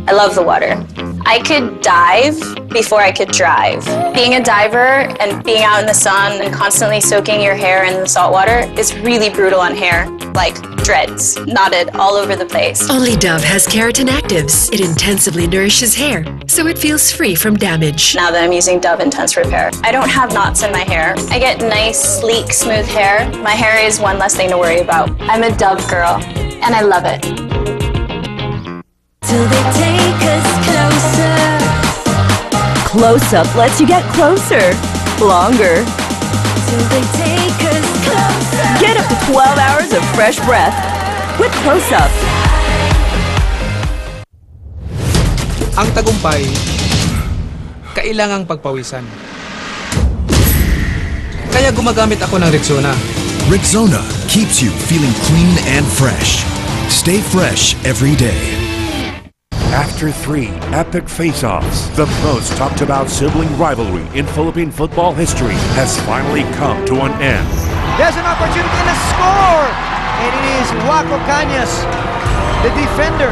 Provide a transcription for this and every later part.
I love the water. I could dive before I could drive. Being a diver and being out in the sun and constantly soaking your hair in the salt water is really brutal on hair, like dreads, knotted all over the place. Only Dove has Keratin Actives. It intensively nourishes hair, so it feels free from damage. Now that I'm using Dove Intense Repair, I don't have knots in my hair. I get nice, sleek, smooth hair. My hair is one less thing to worry about. I'm a Dove girl, and I love it. Till they take us closer. Close Up lets you get closer, longer. Till they take us closer. Get up to 12 hours of fresh breath with Close Up. Ang tagumpay, kailangang pagpawisan. Kaya gumagamit ako ng Rexona. Rexona keeps you feeling clean and fresh. Stay fresh every day. After 3 epic face-offs, the most talked about sibling rivalry in Philippine football history has finally come to an end. There's an opportunity to score! And it is Waco Cañas, the defender,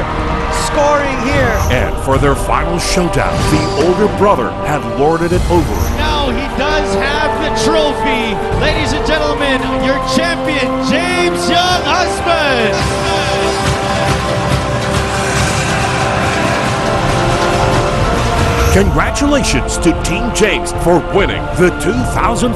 scoring here. And for their final showdown, the older brother had lorded it over. Now he does have the trophy. Ladies and gentlemen, your champion, James Young Husband. Congratulations to Team James for winning the 2014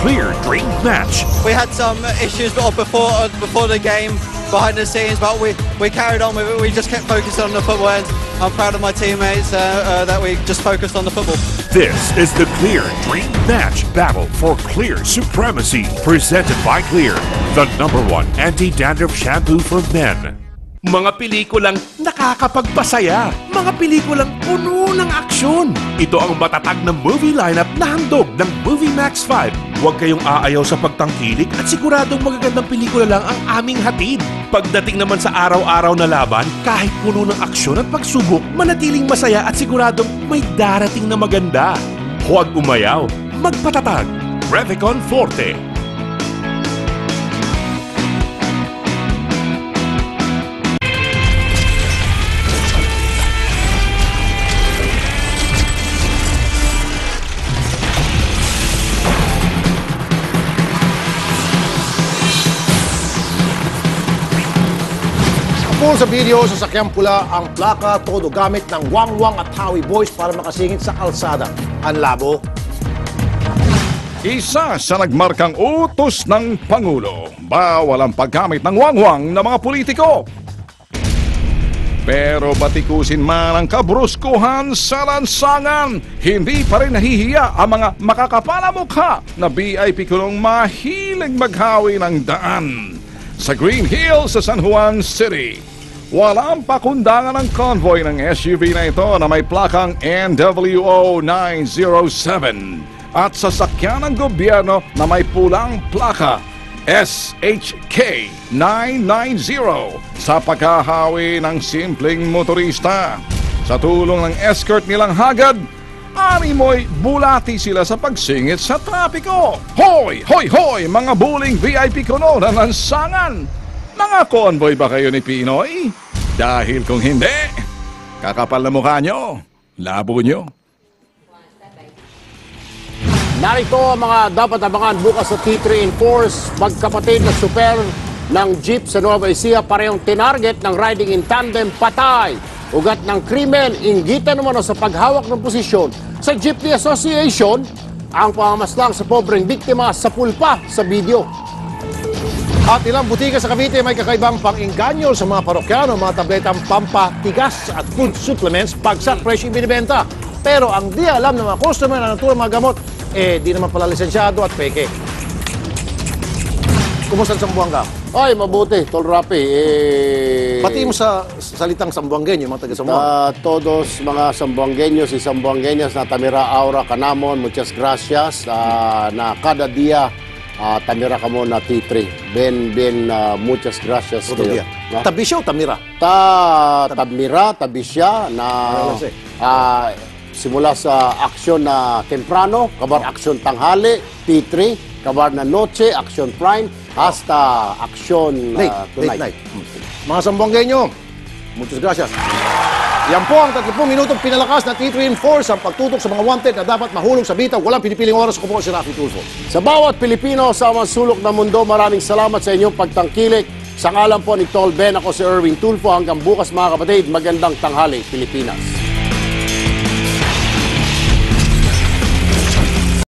Clear Dream Match. We had some issues before the game, behind the scenes, but we carried on with it. We just kept focused on the football, and I'm proud of my teammates that we just focused on the football. This is the Clear Dream Match Battle for Clear Supremacy, presented by Clear, the #1 anti-dandruff shampoo for men. Mga pelikulang nakakapagpasaya. Mga pelikulang puno ng aksyon. Ito ang matatag na movie lineup na handog ng Movie Max 5. Huwag kayong aayaw sa pagtangkilik at siguradong magagandang pelikula lang ang aming hatid. Pagdating naman sa araw-araw na laban, kahit puno ng aksyon at pagsubok, manatiling masaya at siguradong may darating na maganda. Huwag umayaw, magpatatag. Revicon Forte. Sa video, sasakyang pula ang plaka, todo gamit ng Wangwang at Howie Boys para makasingit sa kalsada. Ang labo. Isa sa nagmarkang utos ng Pangulo, bawal ang paggamit ng wangwang ng mga politiko. Pero batikusin man ang kabruskuhan sa lansangan, hindi pa rin nahihiya ang mga makakapalamukha na VIP kulong mahilig maghawi ng daan. Sa Green Hills sa San Juan City, walang pakundangan ng convoy ng SUV na ito na may plakang NWO 907 at sasakyan ng gobyerno na may pulang plaka SHK 990 sa paghahawi ng simpleng motorista. Sa tulong ng escort nilang hagad, animoy bulati sila sa pagsingit sa trapiko. Hoy! Hoy! Hoy! Mga buling VIP kuno ng lansangan! Mga convoy ba kayo ni Pinoy? Dahil kung hindi, kakapal na mukha nyo, labo nyo. Narito ang mga dapat abangan bukas sa T3 Enforce. Magkapatid na super ng jeep sa Nueva Ecija parehong tinarget ng riding in tandem, patay. Ugat ng krimen, inggitan naman sa paghawak ng posisyon sa Jeepney Association. Ang pamamaslang sa pobreng biktima sa pulpa sa video. At ilang butika sa Cavite may kakaibang pang-inganyo sa mga parokyano, mga tabletang pampatigas at food supplements, bagsak presyo binibenta. Pero ang di alam ng mga customer na naturang mga gamot, di naman pala lisensyado at peke. Kumusta sa Sambuanga? Ay, mabuti, Tol Rapi. Pati mo sa salitang Sambuangenyo, mga taga-Sambuanga. Todos mga Sambuangenyos y Sambuangenyas na tamira aura kanamon, muchas gracias na kada dia tamira kamo na T3. Ben, muchas gracias. Tabisya o tamira? Tamira, tabisya na simula sa aksyon na temprano, kabar aksyon tanghali, T3, kabar na noche, aksyon prime, hasta aksyon late night. Mga Sambuangenyo, muchas gracias. Yan po ang 30 minutong pinalakas na T3 Enforce ang pagtutok sa mga wanted na dapat mahulog sa bitaw. Walang pinipiling oras ko po si Rafi Tulfo. Sa bawat Pilipino sa mga sulok ng mundo, maraming salamat sa inyong pagtangkilik. Sa ngalan po ni Tol Ben, ako si Erwin Tulfo. Hanggang bukas mga kapatid, magandang tanghali, Pilipinas.